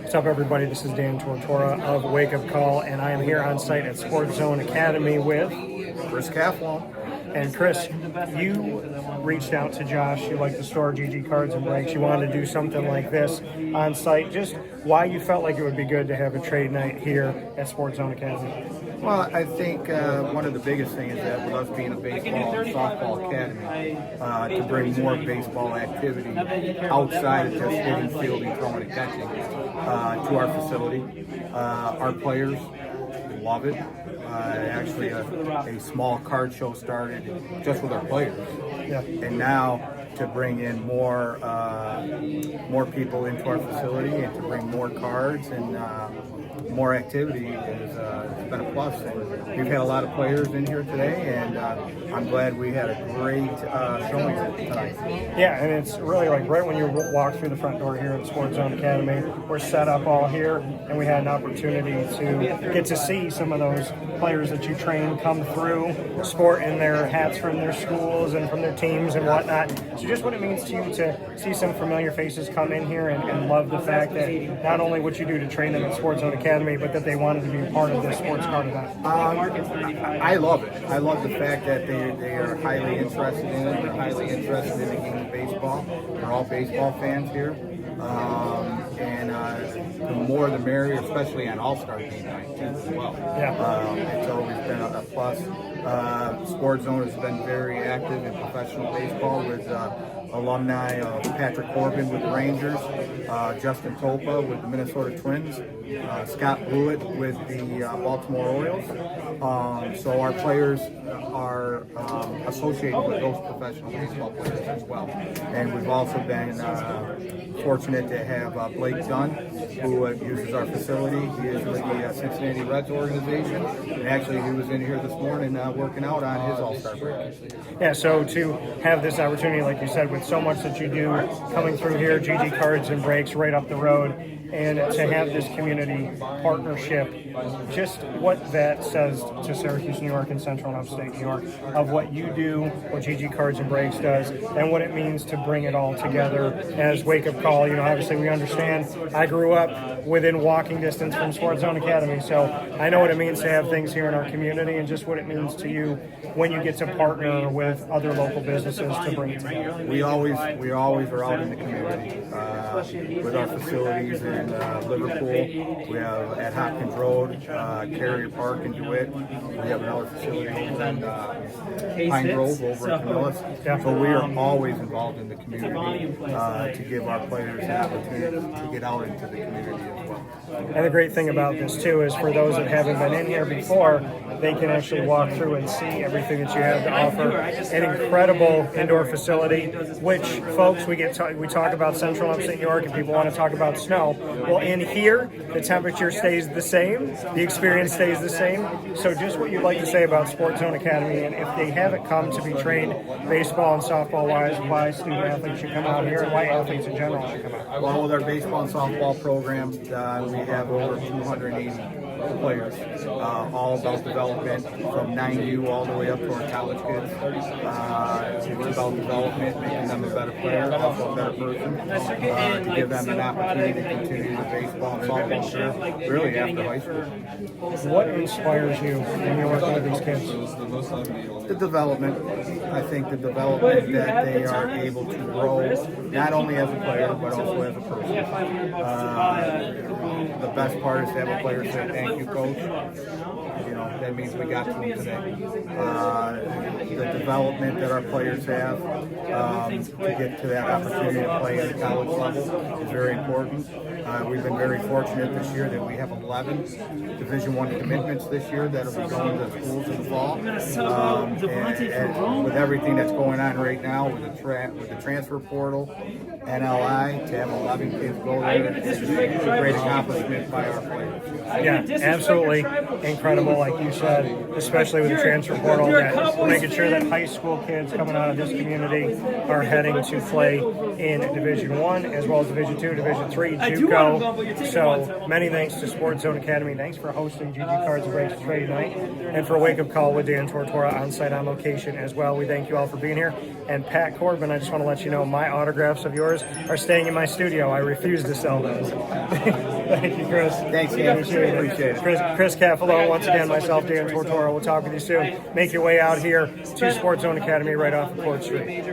What's up, everybody? This is Dan Tortora of Wake Up Call, and I am here on site at Sports Zone Academy with Chris Cafalone. And Chris, you reached out to Josh. You like the store, GG Cards and Breaks. You wanted to do something like this on site. Just why you felt like it would be good to have a trade night here at Sports Zone Academy? Well, I think one of the biggest things is that with us being a baseball and softball academy, to bring more baseball activity outside of just hitting, fielding, throwing, and catching to our facility. Our players love it. Actually, a small card show started just with our players, and now to bring in more people into our facility and to bring more cards and more activity has been a plus. And we've had a lot of players in here today, and I'm glad we had a great showing tonight. Yeah, and it's really like right when you walk through the front door here at Sports Zone Academy, we're set up all here, and we had an opportunity to get to see some of those players that you train come through, sporting their hats from their schools and from their teams and whatnot. So just what it means to you to see some familiar faces come in here and love the fact that not only what you do to train them at Sports Zone Academy, but that they wanted to be a part of this sports card event. I love it. I love the fact that they are highly interested in it. They're highly interested in the game of baseball. They're all baseball fans here. And the more the merrier, especially on All-Star game night too, as well. It's always been a plus. Sports Zone has been very active in professional baseball with alumni of Patrick Corbin with the Rangers, Justin Topa with the Minnesota Twins, Scott Blewett with the Baltimore Orioles. So our players are associated with those professional baseball players as well. And we've also been fortunate to have Blake Dunn, who uses our facility. He is with the Cincinnati Reds organization. And actually, he was in here this morning working out on his All-Star break. Yeah, so to have this opportunity, like you said, with so much that you do coming through here, GG Cards and Breaks right up the road, and to have this community partnership, just what that says to Syracuse, New York, and Central and Upstate New York, of what you do, what GG Cards and Breaks does, and what it means to bring it all together as Wake Up Call. You know, obviously we understand. I grew up within walking distance from Sports Zone Academy, so I know what it means to have things here in our community, and just what it means to you when you get to partner with other local businesses to bring it together. We always are out in the community with our facilities in Liverpool. We have at Hopkins Road, Carrier Park in DeWitt. We have another facility over in Pine Grove over at Camillus. So we are always involved in the community to give our players an opportunity to get out into the community as well. And the great thing about this too is for those that haven't been in here before, they can actually walk through and see everything that you have to offer. An incredible indoor facility, which folks, we talk about Central and Upstate New York and people want to talk about snow. Well, in here, the temperature stays the same, the experience stays the same. So just what you'd like to say about Sports Zone Academy, and if they haven't come to be trained baseball and softball wise, why student athletes should come out here and why athletes in general should come out. Well, with our baseball and softball programs, we have over 280 players, all about development from 9U all the way up to our college kids. It's about development, making them a better player, also a better person, to give them an opportunity to continue the baseball and softball career, really after high school. What inspires you when you're working with these kids? The development. I think the development that they are able to grow, not only as a player, but also as a person. The best part is to have a player say, "Thank you, coach." You know, that means we got to them today. The development that our players have to get to that opportunity to play at the college level is very important. We've been very fortunate this year that we have 11 Division I commitments this year that will be going to schools in the fall. And with everything that's going on right now with the transfer portal, NLI, to have 11 kids go there, it's a great accomplishment by our players. Yeah, absolutely incredible, like you said, especially with the transfer portal, that making sure that high school kids coming out of this community are heading to play in Division 1 as well as Division 2, Division 3, JUCO. So many thanks to Sports Zone Academy. Thanks for hosting GG Cards and Breaks Trade Night, and for a wake-up call with Dan Tortora on site on location as well. We thank you all for being here. And Pat Corbin, I just want to let you know my autographs of yours are staying in my studio. I refuse to sell those. Thank you, Chris. Thanks, Dan. Appreciate it. Chris Cafalone, once again, myself, Dan Tortora. We'll talk with you soon. Make your way out here to Sports Zone Academy right off of Court Street.